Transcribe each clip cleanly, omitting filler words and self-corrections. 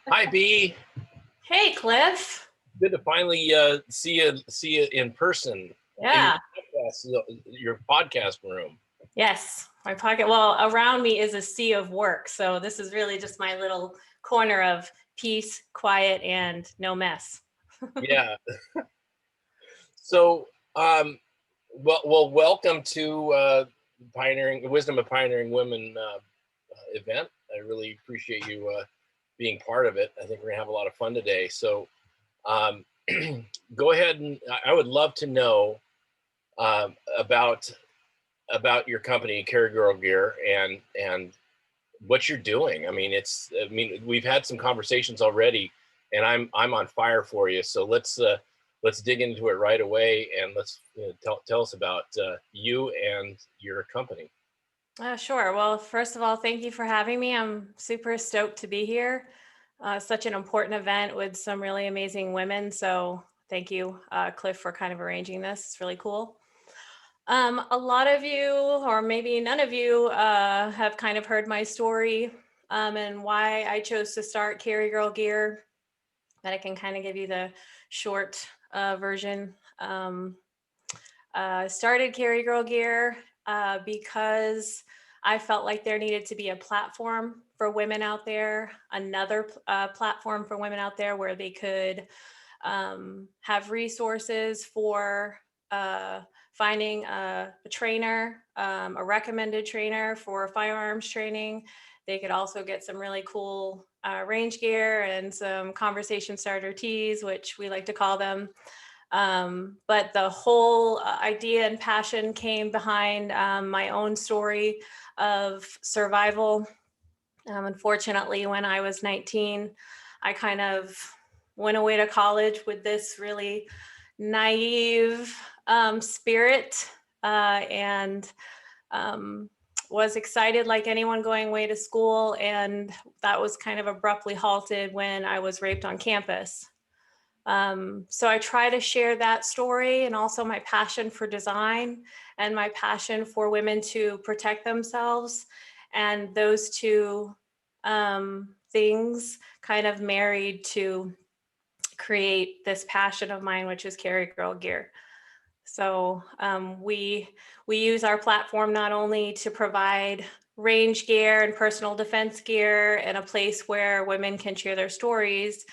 Hi, B. Hey, Cliff. Good to finally see you in person in Yeah. your podcast room. Yes. My pocket. Well, around me is a sea of work. So this is really just my little corner of peace, quiet, and no mess. Yeah. So, welcome to Pioneering Wisdom of Pioneering Women event. I really appreciate you being part of it. I think we're gonna have a lot of fun today. So, um, go ahead and I would love to know um, about about your company, Carry Girl Gear, and what you're doing. I mean, we've had some conversations already, and I'm on fire for you. So let's dig into it right away, and let's tell us about you and your company. Sure. Well, first of all, thank you for having me. I'm super stoked to be here. Such an important event with some really amazing women. So thank you, Cliff, for kind of arranging this. It's really cool. A lot of you, or maybe none of you, have kind of heard my story and why I chose to start Carry Girl Gear. But I can kind of give you the short version. Started Carry Girl Gear because I felt like there needed to be a platform for women out there, another platform for women out there where they could have resources for finding a trainer, a recommended trainer for firearms training. They could also get some really cool range gear and some conversation starter tees, which we like to call them. But the whole idea and passion came behind my own story of survival. Unfortunately, when I was 19, I kind of went away to college with this really naive spirit and um, was excited like anyone going away to school. And that was kind of abruptly halted when I was raped on campus. So I try to share that story and also my passion for design and my passion for women to protect themselves. And those two things kind of married to create this passion of mine, which is Carry Girl Gear. So we use our platform not only to provide range gear and personal defense gear and a place where women can share their stories,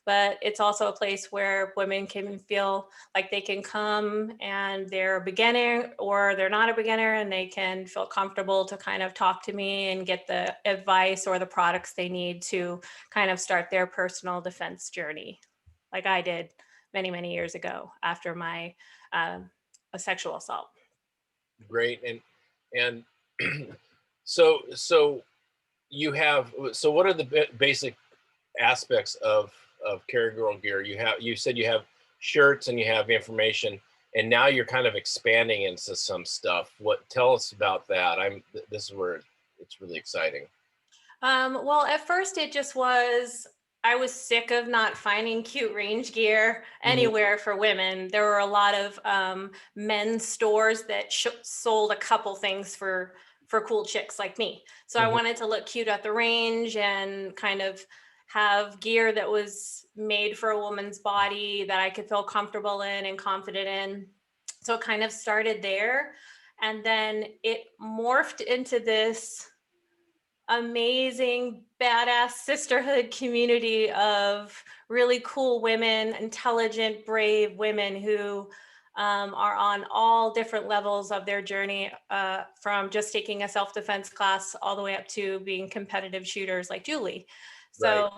but it's also a place where women can feel like they can come and they're a beginner or they're not a beginner and they can feel comfortable to kind of talk to me and get the advice or the products they need to kind of start their personal defense journey like I did many, many years ago after my a sexual assault. Great, and so you have so what are the basic aspects of Carry Girl Gear? You said you have shirts and you have information, and now you're kind of expanding into some stuff. What Tell us about that? This is where it's really exciting. Well, at first it just was, I was sick of not finding cute range gear Mhm. anywhere for women. There were a lot of men's stores that sold a couple things for cool chicks like me. So I Mhm. wanted to look cute at the range and kind of have gear that was made for a woman's body that I could feel comfortable in and confident in. So it kind of started there. And then it morphed into this amazing, badass sisterhood community of really cool women, intelligent, brave women who are on all different levels of their journey, from just taking a self defense class all the way up to being competitive shooters like Julie. Right.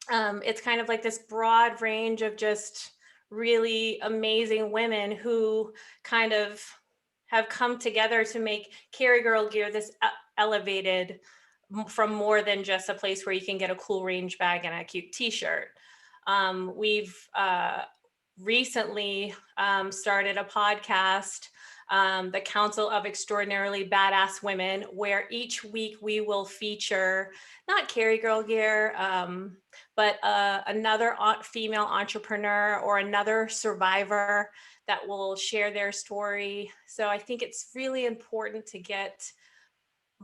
So it's kind of like this broad range of just really amazing women who kind of have come together to make Carry Girl Gear this elevated from more than just a place where you can get a cool range bag and a cute t-shirt. We've recently started a podcast, the Council of Extraordinarily Badass Women, where each week we will feature not Carry Girl Gear, but another female entrepreneur or another survivor that will share their story. So I think it's really important to get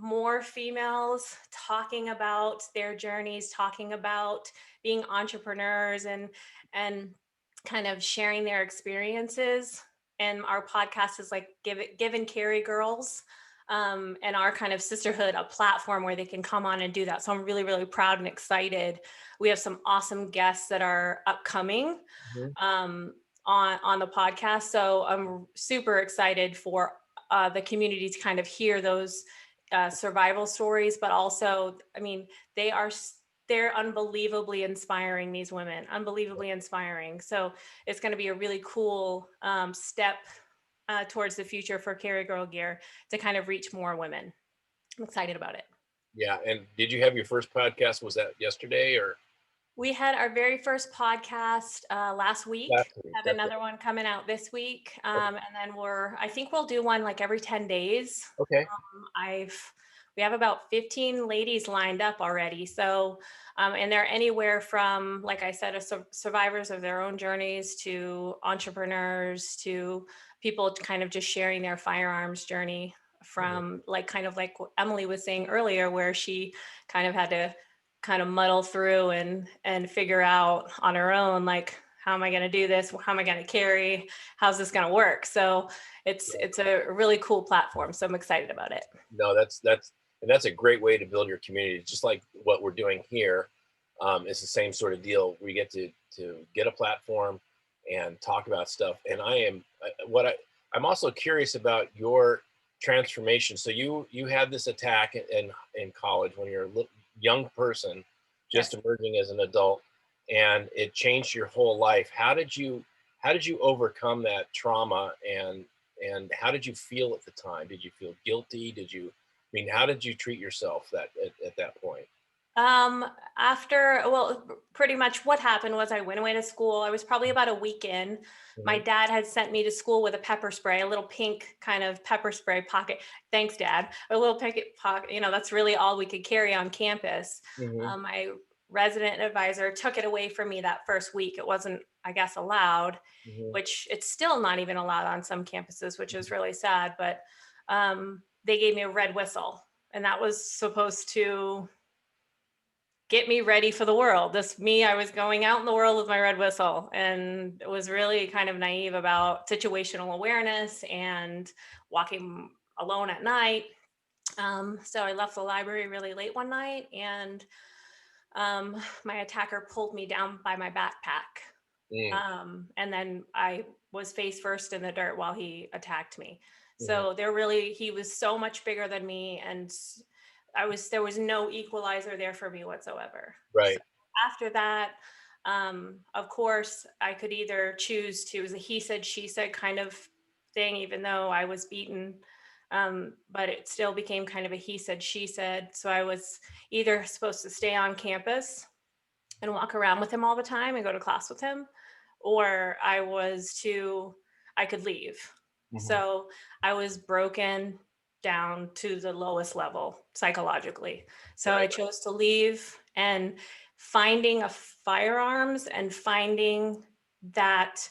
more females talking about their journeys, talking about being entrepreneurs and kind of sharing their experiences. And our podcast is like Give and Carry Girls, and our kind of sisterhood a platform where they can come on and do that. So I'm really, really proud and excited. We have some awesome guests that are upcoming Mhm. on the podcast. So I'm super excited for the community to kind of hear those survival stories, but also, I mean, they're unbelievably inspiring. These women, unbelievably inspiring. So it's going to be a really cool step towards the future for Carry Girl Gear to kind of reach more women. I'm excited about it. Yeah. And did you have your first podcast? Was that yesterday or We had our very first podcast last week. last week? Have Okay. another one coming out this week, Okay. and then I think we'll do one like every 10 days. Okay. I've We have about 15 ladies lined up already. So, and they're anywhere from, like I said, survivors of their own journeys to entrepreneurs to people kind of just sharing their firearms journey Mhm. from like kind of like what Emily was saying earlier, where she kind of had to kind of muddle through and figure out on her own, like, how am I going to do this? How am I going to carry? How's this going to work? So it's a really cool platform. So I'm excited about it. No, and that's a great way to build your community. Just like what we're doing here, it's the same sort of deal. We get to get a platform and talk about stuff. And I'm also curious about your transformation. So you had this attack in college when you're a young person, just Yes. emerging as an adult, and it changed your whole life. How did you overcome that trauma, and how did you feel at the time? Did you feel guilty? How did you treat yourself at that point? Um, well, pretty much what happened was I went away to school. I was probably about a week in. My Mhm. dad had sent me to school with a pepper spray, a little pink kind of pepper spray pocket. Thanks, Dad. A little pocket. That's really all we could carry on campus. Mhm. My resident advisor took it away from me that first week. It wasn't, I guess, allowed, Mhm. which it's still not even allowed on some campuses, which is Mhm. really sad. But they gave me a red whistle, and that was supposed to get me ready for the world. I was going out in the world with my red whistle, and it was really kind of naive about situational awareness and walking alone at night. So I left the library really late one night, and my attacker pulled me down by my backpack. Mm. And then I was face first in the dirt while he attacked me. Mhm. So he was so much bigger than me, and there was no equalizer there for me whatsoever. So Right. after that, of course, I could either choose to, it was a he said, she said kind of thing, even though I was beaten. But it still became kind of a he said, she said. So I was either supposed to stay on campus and walk around with him all the time and go to class with him, or I could leave. Mhm. So I was broken down to the lowest level psychologically. So I Right. chose to leave, and finding a firearms and finding that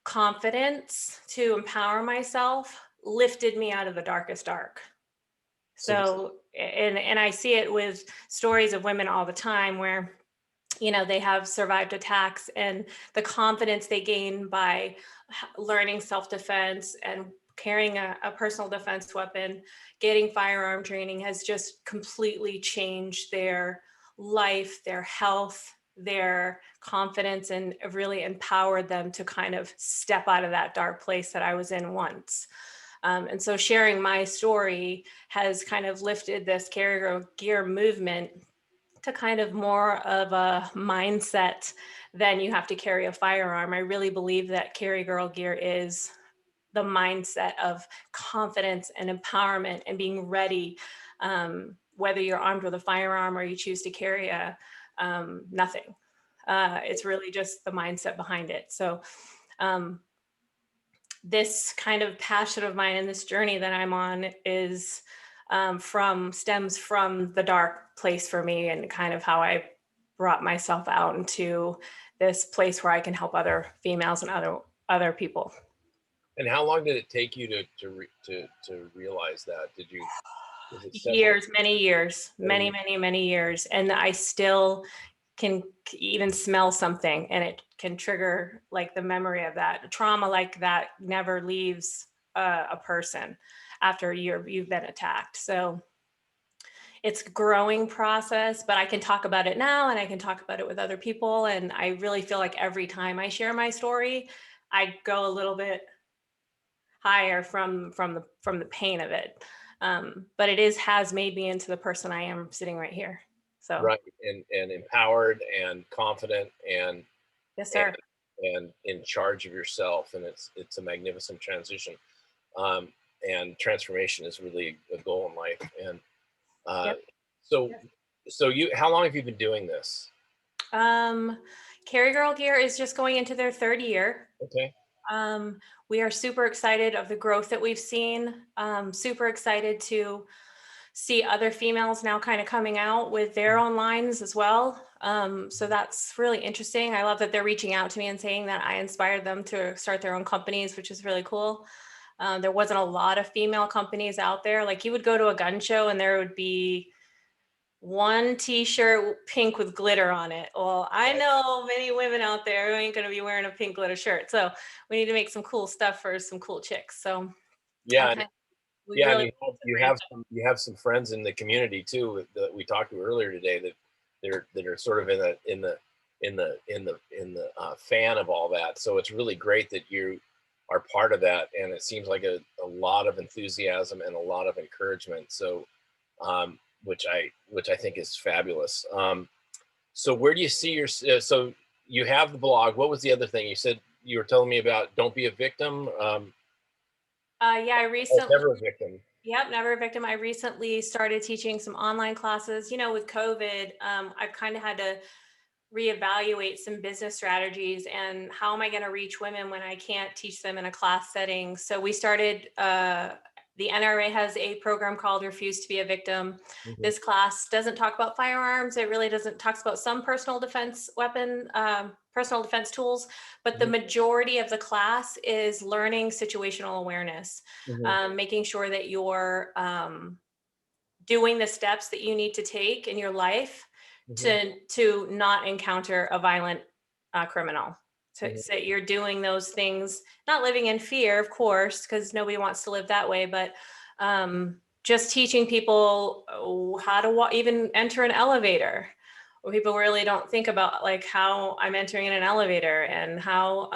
confidence to empower myself lifted me out of the darkest dark. So this, So, and I see it with stories of women all the time where they have survived attacks, and the confidence they gain by learning self-defense and carrying a personal defense weapon, getting firearm training, has just completely changed their life, their health, their confidence, and really empowered them to kind of step out of that dark place that I was in once. And so sharing my story has kind of lifted this carrier gear movement to kind of more of a mindset than you have to carry a firearm. I really believe that Carry Girl Gear is the mindset of confidence and empowerment and being ready, whether you're armed with a firearm or you choose to carry nothing. It's really just the mindset behind it. So um, this kind of passion of mine and this journey that I'm on is stems from the dark place for me, and kind of how I brought myself out into this place where I can help other females and other people. and how long did it take you to realize that? Did you? Is it several? Years, many years, Many. many years. And I still can even smell something and it can trigger like the memory of that. Trauma like that never leaves a person after you've been attacked. So it's a growing process, but I can talk about it now and I can talk about it with other people. And I really feel like every time I share my story, I go a little bit higher from the pain of it. But it has made me into the person I am sitting right here. So Right, and empowered and confident yes, and sir. and in charge of yourself, and it's a magnificent transition. Um, and transformation is really a goal in life. And uh, Yep. so, Yep. so you, how long have you been doing this? Um, Carry Girl Gear is just going into their third year. Okay. Um, we are super excited of the growth that we've seen. Super excited to see other females now kind of coming out with their own lines as well. So that's really interesting. I love that they're reaching out to me and saying that I inspired them to start their own companies, which is really cool. There wasn't a lot of female companies out there. Like you would go to a gun show and there would be one t-shirt pink with glitter on it. Well, I Right. know many women out there who ain't going to be wearing a pink glitter shirt. So we need to make some cool stuff for some cool chicks. So I Yeah, kind of, we yeah, and really you have some friends in the community too that we talked to earlier today that that are sort of in the fan of all that. So it's really great that you are part of that, and it seems like a lot of enthusiasm and a lot of encouragement. So which I think is fabulous. So where do you see your so you have the blog. What was the other thing you said you were telling me about? Don't be a victim. yeah, I I was recently, never a victim. yep, never a victim. I recently started teaching some online classes. You know, with COVID, I've kind of had to reevaluate some business strategies and how am I going to reach women when I can't teach them in a class setting. So we started, the NRA has a program called Refuse to be a Victim. Mhm, This class doesn't talk about firearms. It really doesn't, talks about some personal defense tools, but the mhm, majority of the class is learning situational awareness, mhm, making sure that you're doing the steps that you need to take in your life mhm, to not encounter a violent criminal. So, mhm, so you're doing those things, not living in fear, of course, because nobody wants to live that way, but just teaching people how to even enter an elevator. Where people really don't think about like how I'm entering in an elevator and how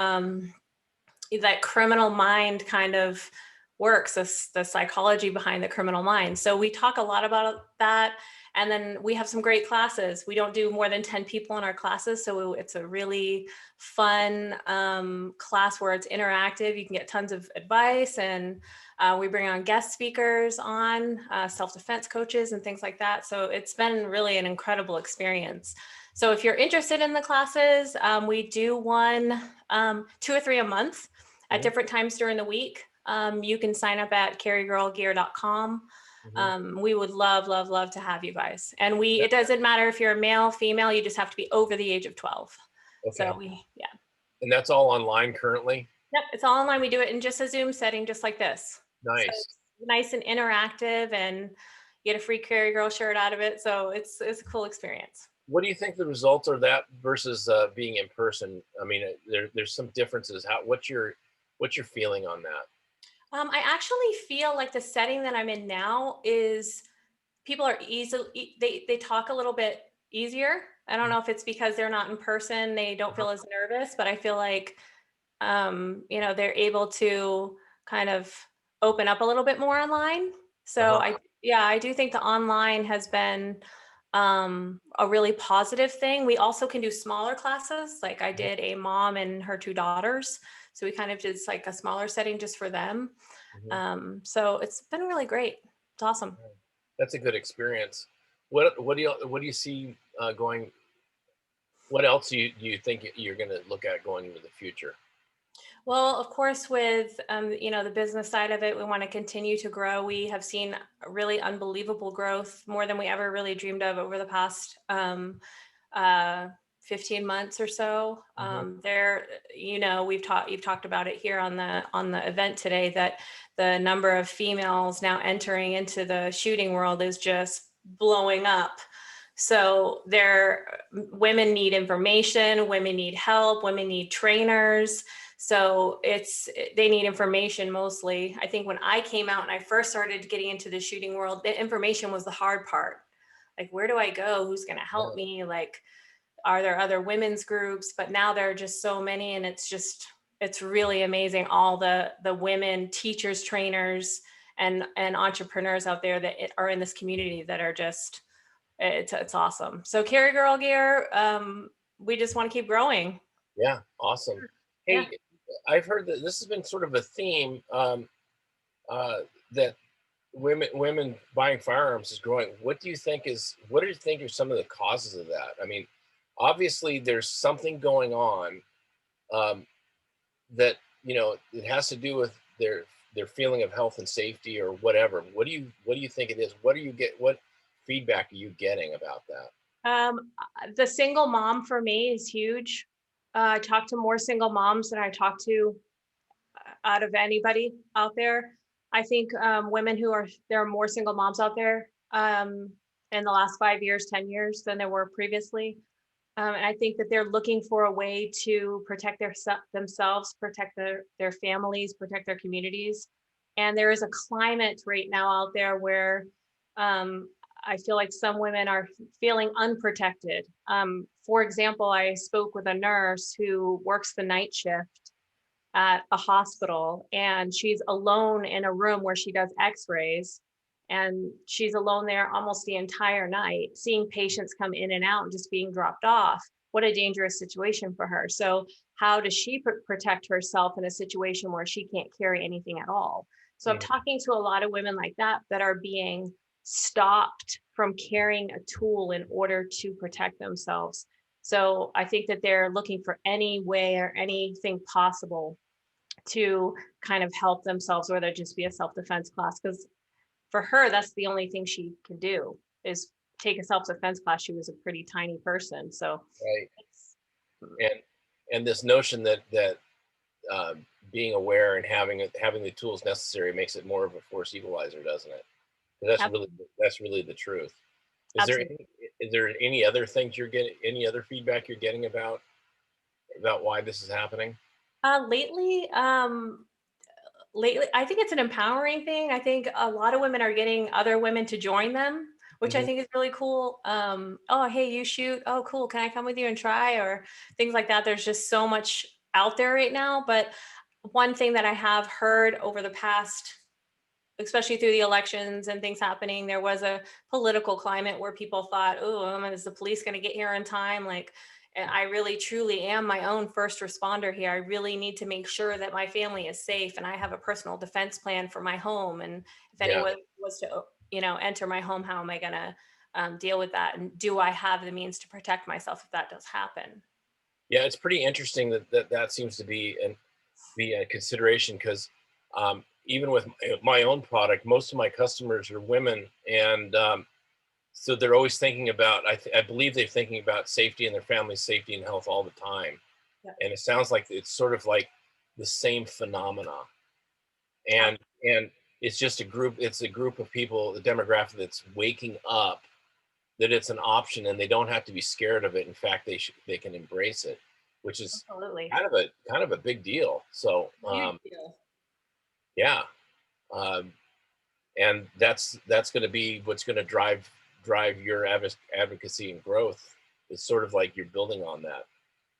that criminal mind kind of works, the psychology behind the criminal mind. So we talk a lot about that. And then we have some great classes. We don't do more than 10 people in our classes. So it's a really fun class where it's interactive. You can get tons of advice and we bring on guest speakers on, self-defense coaches and things like that. So it's been really an incredible experience. So if you're interested in the classes, we do one, 2 or 3 a month at mhm, different times during the week. You can sign up at carrygirlgear.com. mhm. We would love, love, love to have you guys. And Yeah, it doesn't matter if you're a male, female, you just have to be over the age of 12. So okay. yeah. And that's all online currently? Yep, it's all online. We do it in just a Zoom setting, just like this. So Nice. it's nice and interactive and you get a free Carry Girl shirt out of it. So it's a cool experience. What do you think the results are that versus being in person? I mean, there's some differences. What's your feeling on that? I actually feel like the setting that I'm in now is people are they talk a little bit easier. I don't know if it's because they're not in person, they don't Uh-huh, feel as nervous, but I feel like they're able to kind of open up a little bit more online. So uh-huh, I do think the online has been a really positive thing. We also can do smaller classes. Like I mhm, did a mom and her 2 daughters. So we kind of did like a smaller setting just for them. mhm. So it's been really great. It's awesome. That's a good experience. What do you see going? What else do you think you're going to look at going into the future? Well, of course, with the business side of it, we want to continue to grow. We have seen really unbelievable growth, more than we ever really dreamed of over the past uh, 15 months or so. Mhm. There, you've talked about it here on the event today, that the number of females now entering into the shooting world is just blowing up. So women need information, women need help, women need trainers. So they need information mostly. I think when I came out and I first started getting into the shooting world, the information was the hard part. Like, where do I go? Who's going to help Yeah. me? Like, are there other women's groups? But now there are just so many, and it's really amazing, all the women teachers, trainers, and entrepreneurs out there that are in this community that are just, it's awesome. So Carry Girl Gear, we just want to keep growing. Yeah, awesome. Yeah. Hey, I've heard that this has been sort of a theme, that women buying firearms is growing. What do you think are some of the causes of that? I mean, obviously there's something going on, um, that it has to do with their feeling of health and safety or whatever. What do you think it is? What feedback are you getting about that? The single mom for me is huge. I talk to more single moms than I talk to out of anybody out there. I think women there are more single moms out there in the last 5 years, 10 years than there were previously. And I think that they're looking for a way to protect themselves, protect their families, protect their communities. And there is a climate right now out there where um, I feel like some women are feeling unprotected. For example, I spoke with a nurse who works the night shift at a hospital, and she's alone in a room where she does x-rays, and she's alone there almost the entire night, seeing patients come in and out and just being dropped off. What a dangerous situation for her. So how does she protect herself in a situation where she can't carry anything at all? So I'm Mhm. talking to a lot of women like that that are being stopped from carrying a tool in order to protect themselves. So I think that they're looking for any way or anything possible to kind of help themselves, whether it just be a self-defense class. Because for her, that's the only thing she can do is take a self-defense class. She was a pretty tiny person. So Right. it's, And this notion that uh, being aware and having the tools necessary makes it more of a force equalizer, doesn't it? That's really the truth. Is there absolutely. any, is there any other things you're getting, any other feedback you're getting about why this is happening? Lately, I think it's an empowering thing. I think a lot of women are getting other women to join them, which I Hmm. think is really cool. Oh, hey, you shoot. Oh, cool. Can I come with you and try? Or things like that. There's just so much out there right now. But one thing that I have heard over the past, especially through the elections and things happening, there was a political climate where people thought, oh, is the police going to get here in time? Like, and I really truly am my own first responder here. I really need to make sure that my family is safe, and I have a personal defense plan for my home. And if Yeah. anyone was to, enter my home, how am I going to deal with that? And do I have the means to protect myself if that does happen? Yeah, it's pretty interesting that seems to be a consideration because, even with my own product, most of my customers are women, and so they're always thinking about. I believe they're thinking about safety and their family's safety and health all the time, Yeah. and it sounds like it's sort of like the same phenomena, Ab- and it's just a group. It's a group of people, the demographic that's waking up that it's an option and they don't have to be scared of it. In fact, they can embrace it, which is Absolutely. kind of a big deal. So Huge deal. yeah, um, and that's going to be what's going to drive your advocacy and growth. It's sort of like you're building on that.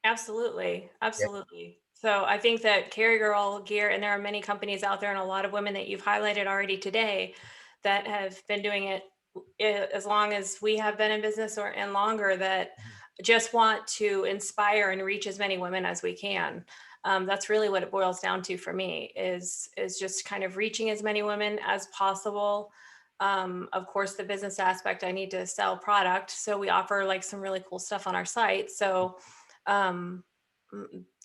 Absolutely. Yeah. Absolutely. So I think that Carry Girl Gear, and there are many companies out there and a lot of women that you've highlighted already today that have been doing it as long as we have been in business or and longer, that just want to inspire and reach as many women as we can. That's really what it boils down to for me is just kind of reaching as many women as possible. Of course, the business aspect, I need to sell product. So we offer like some really cool stuff on our site. So um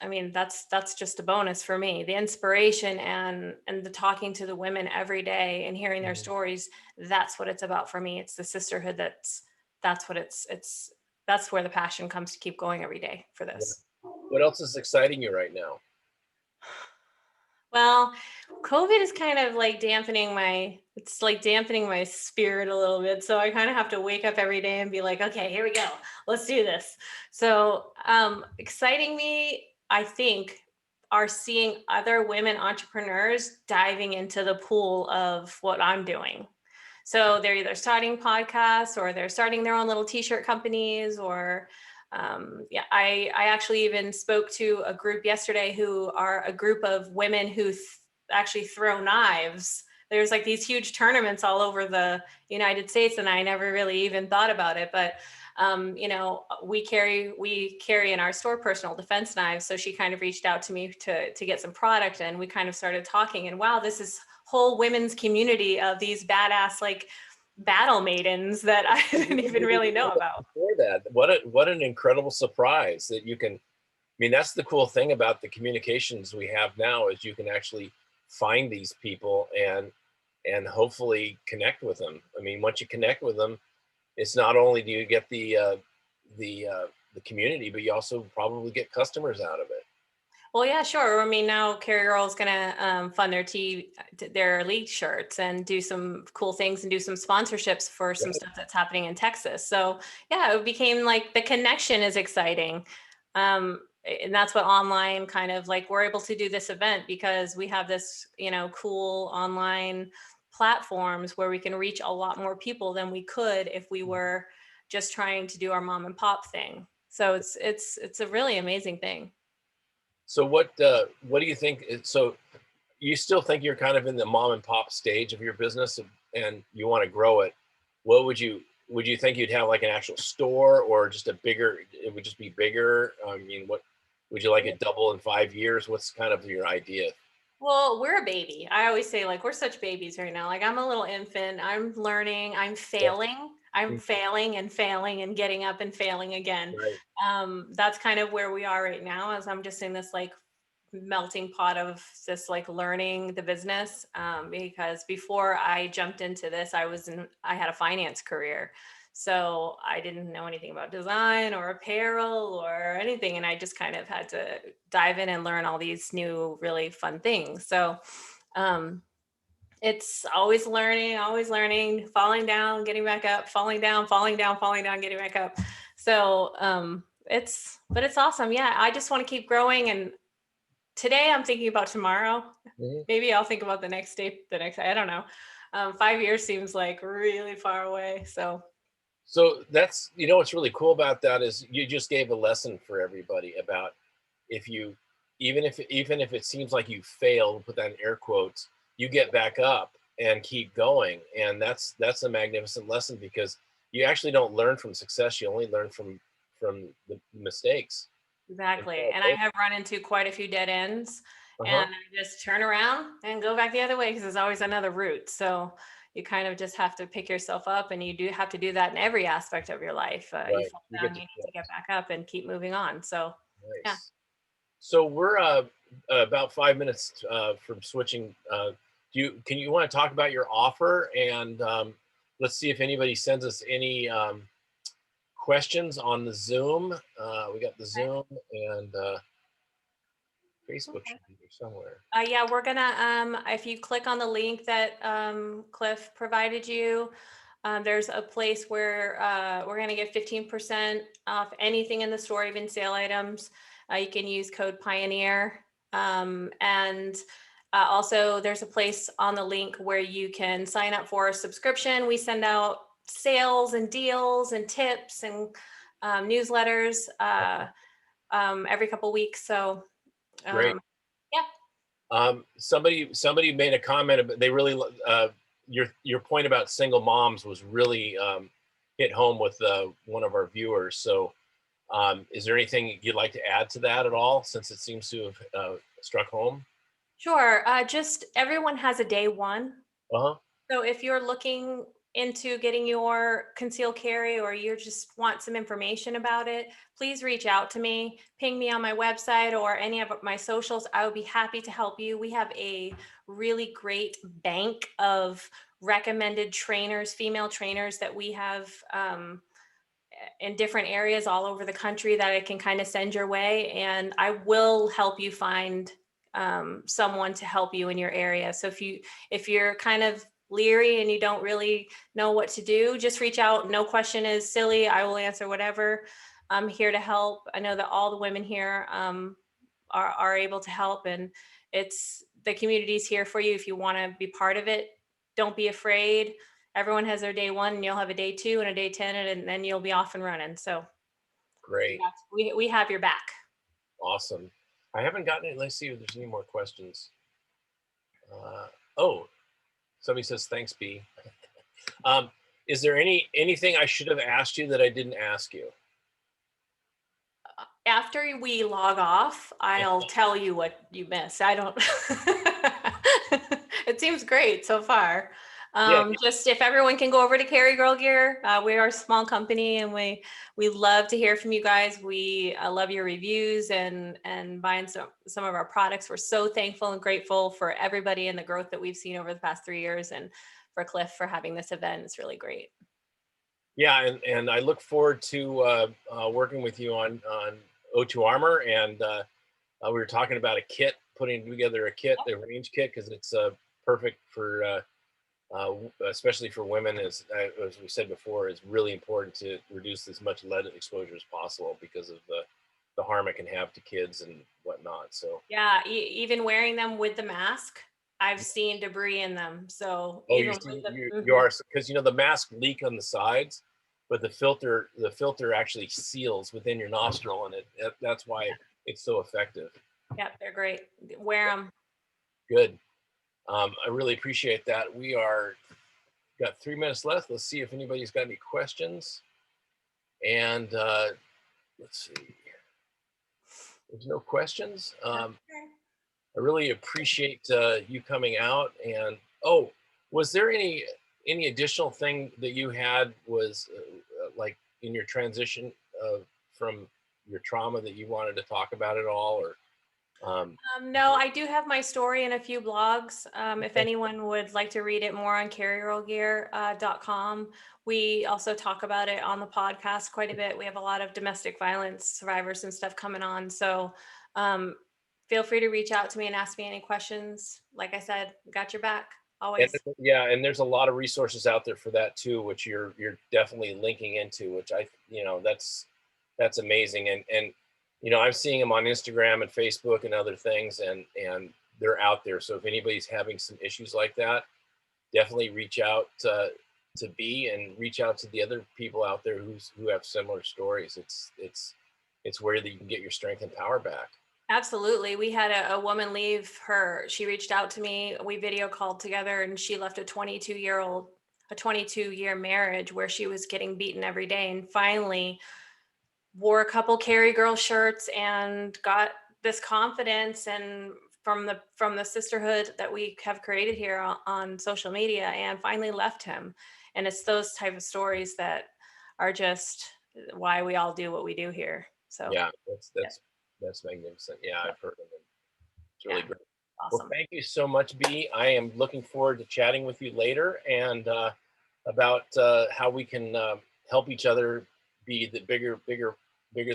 I mean, that's just a bonus for me. The inspiration and the talking to the women every day and hearing their Mhm. stories, that's what it's about for me. It's the sisterhood, that's what it's that's where the passion comes to keep going every day for Yeah. this. What else is exciting you right now? Well, COVID is kind of like it's like dampening my spirit a little bit. So I kind of have to wake up every day and be like, okay, here we go. Let's do this. So, exciting me, I think, are seeing other women entrepreneurs diving into the pool of what I'm doing. So they're either starting podcasts or they're starting their own little t-shirt companies or yeah, I actually even spoke to a group yesterday who are a group of women who actually throw knives. There's like these huge tournaments all over the United States, and I never really even thought about it. But we carry in our store personal defense knives. So she kind of reached out to me to get some product, and we kind of started talking. And wow, this is whole women's community of these badass like battle maidens that I didn't even really know about. Before that, what an incredible surprise that you can. I mean, that's the cool thing about the communications we have now is you can actually find these people and hopefully connect with them. I mean, once you connect with them, it's not only do you get the the community, but you also probably get customers out of it. Well, yeah, sure. I mean, now Carry Girl's gonna fund their league shirts and do some cool things and do some sponsorships for some Right. stuff that's happening in Texas. So yeah, it became like the connection is exciting. And that's what online kind of like we're able to do this event because we have this, cool online platforms where we can reach a lot more people than we could if we were just trying to do our mom and pop thing. So it's a really amazing thing. So what do you think? So you still think you're kind of in the mom and pop stage of your business and you want to grow it. What would you think you'd have like an actual store or just a bigger, it would just be bigger? I mean, what would you like it double in 5 years? What's kind of your idea? Well, we're a baby. I always say, like, we're such babies right now. Like, I'm a little infant. I'm learning. I'm Yeah. failing. I'm Mm. failing and failing and getting up and failing again. Right. That's kind of where we are right now, as I'm just in this like melting pot of just like learning the business. Because before I jumped into this, I had a finance career. So I didn't know anything about design or apparel or anything. And I just kind of had to dive in and learn all these new, really fun things. So um, it's always learning, falling down, getting back up, falling down, falling down, falling down, getting back up. So but it's awesome. Yeah. I just want to keep growing. And today I'm thinking about tomorrow. Mhm. Maybe I'll think about the next day, I don't know. 5 years seems like really far away. So So that's, what's really cool about that is you just gave a lesson for everybody about if you, even if it seems like you failed, put that in air quotes, you get back up and keep going. And that's a magnificent lesson because you actually don't learn from success. You only learn from the mistakes. And exactly. so And I have run into quite a few dead ends uh-huh. and I just turn around and go back the other way because there's always another route. So you kind of just have to pick yourself up and you do have to do that in every aspect of your life. You Right. fall You get down, to you need to get back up and keep moving on. So yeah. nice. So we're about 5 minutes from switching. Can you want to talk about your offer and let's see if anybody sends us any questions on the Zoom. We got the Okay. Zoom and Facebook Okay. should be there somewhere. Yeah, we're gonna, if you click on the link that Cliff provided you, there's a place where we're gonna get 15% off anything in the store, even sale items. You can use code Pioneer. And also there's a place on the link where you can sign up for a subscription. We send out sales and deals and tips and newsletters every couple weeks. So Great. um, yeah. Somebody made a comment about they really your point about single moms was really hit home with one of our viewers. So is there anything you'd like to add to that at all since it seems to have struck home? Sure. Just everyone has a day one. Uh-huh. So if you're looking into getting your concealed carry or you just want some information about it, please reach out to me, ping me on my website or any of my socials. I would be happy to help you. We have a really great bank of recommended trainers, female trainers that we have in different areas all over the country that I can kind of send your way, and I will help you find someone to help you in your area. So if you're kind of leery and you don't really know what to do, just reach out. No question is silly. I will answer whatever. I'm here to help. I know that all the women here are able to help, and it's the community's here for you if you want to be part of it. Don't be afraid. Everyone has their day one, and you'll have a day two and a day 10, and then you'll be off and running. So Great. we have your back. Awesome. I haven't gotten it. Let's see if there's any more questions. Oh, somebody says, thanks, B. Is there anything I should have asked you that I didn't ask you? After we log off, I'll tell you what you missed. I don't. It seems great so far. Yeah. Just if everyone can go over to Carry Girl Gear, we are a small company, and we love to hear from you guys. We love your reviews and buying some of our products. We're so thankful and grateful for everybody and the growth that we've seen over the past 3 years, and for Cliff for having this event. It's really great. Yeah, and I look forward to working with you on O2Armor, and we were talking about a kit, putting together a kit, the range kit, because it's perfect for especially for women. As we said before, it's really important to reduce as much lead exposure as possible because of the harm it can have to kids and whatnot. So yeah, even wearing them with the mask, I've seen debris in them. So oh, even with you are, because the mask leak on the sides, but the filter actually seals within your nostril, and that's why it's so effective. yeah, they're great. Wear them. Good. I really appreciate that. We are got 3 minutes left. Let's see if anybody's got any questions. And let's see. There's no questions. I really appreciate you coming out. And oh, was there any additional thing that you had was like in your transition from your trauma that you wanted to talk about at all, or No, I do have my story in a few blogs. If anyone would like to read it more on carryrolgear.com. We also talk about it on the podcast quite a bit. We have a lot of domestic violence survivors and stuff coming on. So feel free to reach out to me and ask me any questions. Like I said, got your back always. yeah, and there's a lot of resources out there for that too, which you're definitely linking into, which that's amazing. And I'm seeing them on Instagram and Facebook and other things, and they're out there. So if anybody's having some issues like that, definitely reach out to B, and reach out to the other people out there who have similar stories. It's where that you can get your strength and power back. Absolutely. We had a woman leave she reached out to me. We video called together, and she left a 22-year marriage where she was getting beaten every day, and finally wore a couple Carry Girl shirts and got this confidence and from the sisterhood that we have created here on social media, and finally left him. And it's those type of stories that are just why we all do what we do here. So yeah, that's magnificent. Yeah, I've heard of it. It's really great. Awesome. Well, thank you so much, B. I am looking forward to chatting with you later, and about how we can help each other be the bigger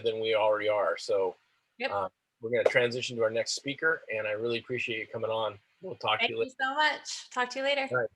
than we already are. So we're going to transition to our next speaker, and I really appreciate you coming on. We'll talk to you later. Thank you so much. Talk to you later. All right.